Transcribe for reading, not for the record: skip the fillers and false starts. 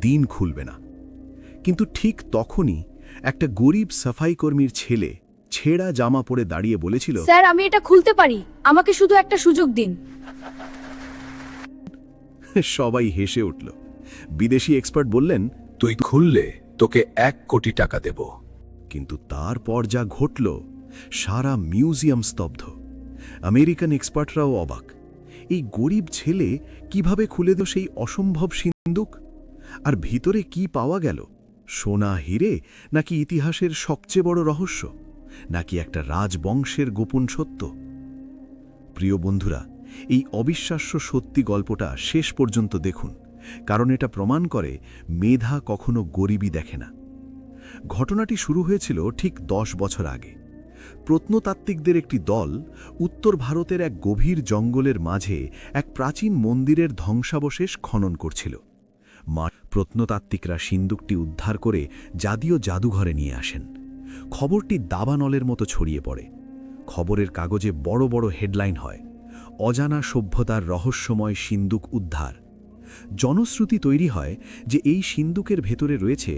দিন খুলবে না। কিন্তু ঠিক তখনই একটা গরিব সাফাই কর্মীর ছেলে ছেঁড়া জামা পরে দাঁড়িয়ে বলেছিল, স্যার, আমি এটা খুলতে পারি, আমাকে শুধু একটা সুযোগ দিন। সবাই হেসে উঠল। বিদেশি এক্সপার্ট বললেন, তুই খুললে তোকে 1 কোটি টাকা দেব। কিন্তু তারপর যা ঘটল, সারা মিউজিয়াম স্তব্ধ। আমেরিকান এক্সপার্টরাও অবাক। এই গরিব ছেলে কিভাবে খুলে দিল সেই অসম্ভব সিন্দুক? আর ভিতরে কি পাওয়া গেল? সোনা, হিরে, নাকি ইতিহাসের সবচেয়ে বড় রহস্য, নাকি একটা রাজবংশের গোপন সত্য? প্রিয় বন্ধুরা, এই অবিশ্বাস্য সত্যি গল্পটা শেষ পর্যন্ত দেখুন, কারণ এটা প্রমাণ করে মেধা কখনো গরিবই দেখে না। ঘটনাটি শুরু হয়েছিল ঠিক 10 বছর আগে। প্রত্নতাত্ত্বিকদের একটি দল উত্তর ভারতের এক গভীর জঙ্গলের মাঝে এক প্রাচীন মন্দিরের ধ্বংসাবশেষ খনন করছিল। প্রত্নতাত্ত্বিকরা সিন্দুকটি উদ্ধার করে জাতীয় জাদুঘরে নিয়ে আসেন। খবরটি দাবানলের মতো ছড়িয়ে পড়ে। খবরের কাগজে বড় বড় হেডলাইন হয়, অজানা সভ্যতার রহস্যময় সিন্দুক উদ্ধার। জনশ্রুতি তৈরি হয় যে এই সিন্দুকের ভেতরে রয়েছে